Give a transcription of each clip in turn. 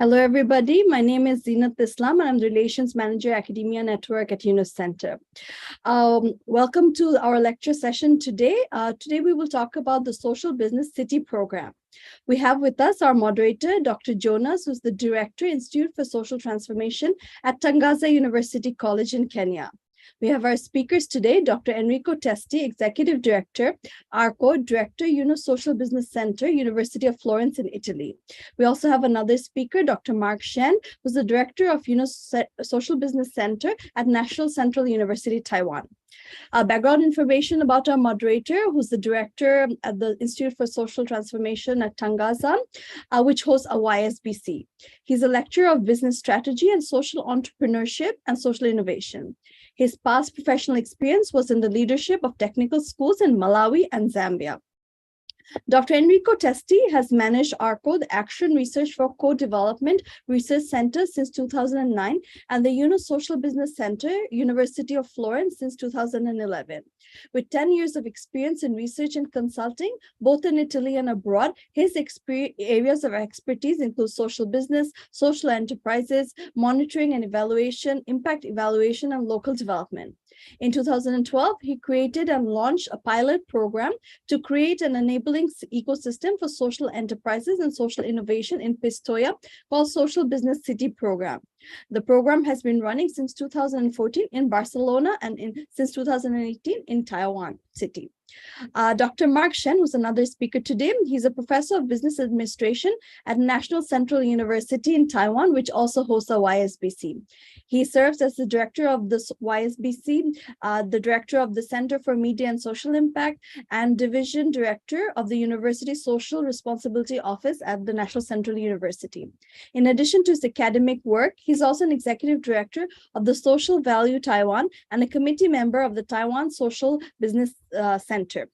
Hello, everybody. My name is Zinat Islam, and I'm the Relations Manager, Academia Network at Yunus Center. Welcome to our lecture session today. Today, we will talk about the Social Business City program. We have with us our moderator, Dr. Yunus, who's the Director, Institute for Social Transformation at Tangaza University College in Kenya. We have our speakers today, Dr. Enrico Testi, Executive Director, ARCO, Director, Yunus Social Business Center, University of Florence in Italy. We also have another speaker, Dr. Mark Shen, who's the Director of Yunus Social Business Center at National Central University, Taiwan. Background information about our moderator, who's the director at the Institute for Social Transformation at Tangaza, which hosts a YSBC. He's a lecturer of business strategy and social entrepreneurship and social innovation. His past professional experience was in the leadership of technical schools in Malawi and Zambia. Dr. Enrico Testi has managed ARCO, the Action Research for Co-Development Research Center, since 2009, and the Yunus Social Business Center, University of Florence, since 2011. With 10 years of experience in research and consulting, both in Italy and abroad, his areas of expertise include social business, social enterprises, monitoring and evaluation, impact evaluation, and local development. In 2012, he created and launched a pilot program to create an enabling ecosystem for social enterprises and social innovation in Pistoia called Social Business City Program. The program has been running since 2014 in Barcelona and since 2018 in Taiwan City. Dr. Mark Shen, who's another speaker today, he's a professor of business administration at National Central University in Taiwan, which also hosts a YSBC. He serves as the director of the YSBC, the director of the Center for Media and Social Impact, and division director of the University Social Responsibility Office at the National Central University. In addition to his academic work, he's also an executive director of the Social Value Taiwan and a committee member of the Taiwan Social Business Center.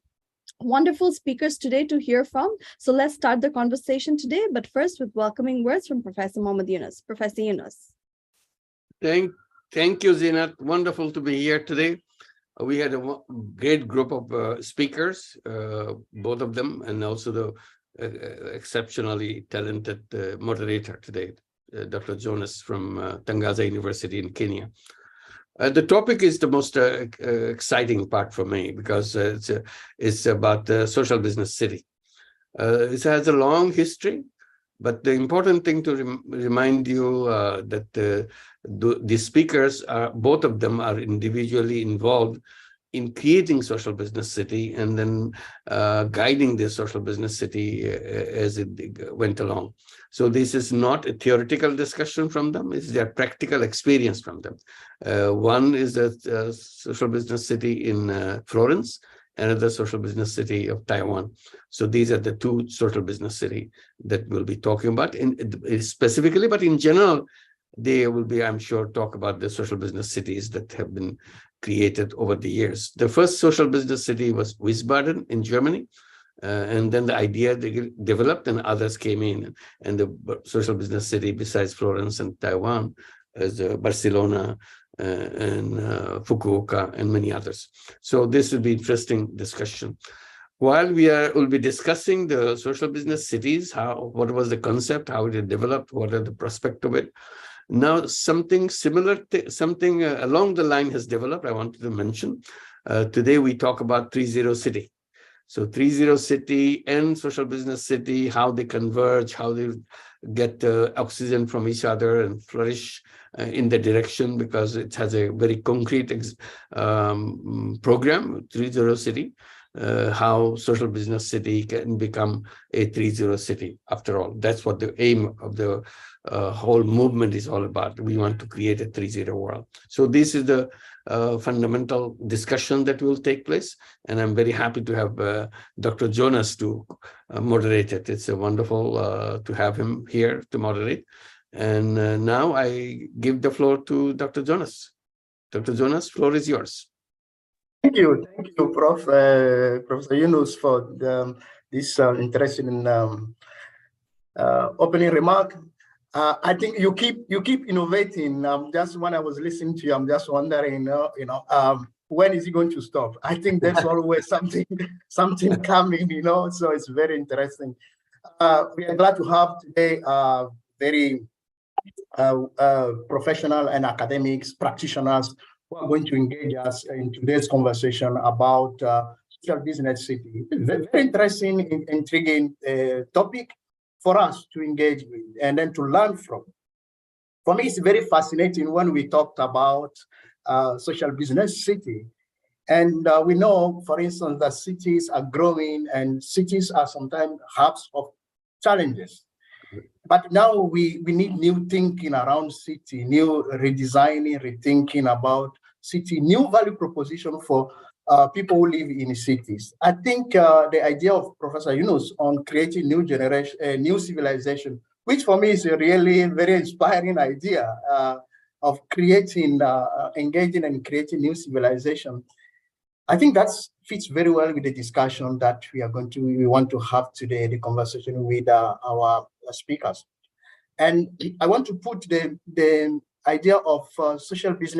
Wonderful speakers today to hear from. So let's start the conversation today, but first with welcoming words from Professor Mohammed Yunus. Professor Yunus. Thank you, Zinat. Wonderful to be here today. We had a great group of speakers, both of them, and also the exceptionally talented moderator today, Dr. Yunus from Tangaza University in Kenya. The topic is the most exciting part for me because it's about the social business city. It has a long history, but the important thing to remind you that the speakers, both of them are individually involved in creating social business city and then guiding the social business city as it went along. So this is not a theoretical discussion from them, it's their practical experience from them. One is the social business city in Florence, another social business city of Taiwan. So these are the two social business city that we'll be talking about specifically, but in general, they will be, I'm sure, talk about the social business cities that have been created over the years. The first social business city was Wiesbaden in Germany. And then the idea developed and others came in. And the social business city besides Florence and Taiwan is Barcelona and Fukuoka and many others. So this will be interesting discussion. While we'll be discussing the social business cities, what was the concept, how it developed, what are the prospects of it. Now, something similar, something along the line has developed, I wanted to mention. Today, we talk about 3.0 city. So 3.0 city and social business city, how they converge, how they get oxygen from each other and flourish in the direction, because it has a very concrete program, 3.0 city, how social business city can become a 3.0 city. After all, that's what the aim of the whole movement is all about. We want to create a 3.0 world. So this is the fundamental discussion that will take place. And I'm very happy to have Dr. Yunus to moderate it. It's wonderful to have him here to moderate. And now I give the floor to Dr. Yunus. Dr. Yunus, floor is yours. Thank you, Professor Yunus, for this interesting opening remark. I think you keep innovating. Just when I was listening to you, I'm just wondering, when is he going to stop? I think there's always something coming, so it's very interesting. We are glad to have today very professional and academics, practitioners who are going to engage us in today's conversation about social business city. Very, very interesting, intriguing topic for us to engage with and then to learn from. For me, it's very fascinating when we talked about social business city. And we know, for instance, that cities are growing and cities are sometimes hubs of challenges. But now we need new thinking around city, new redesigning, rethinking about city, new value proposition for people who live in cities. I think the idea of Professor Yunus on creating new generation, new civilization, which for me is a really very inspiring idea of creating, engaging and creating new civilization. I think that fits very well with the discussion that we want to have today, the conversation with our speakers. And I want to put the idea of social business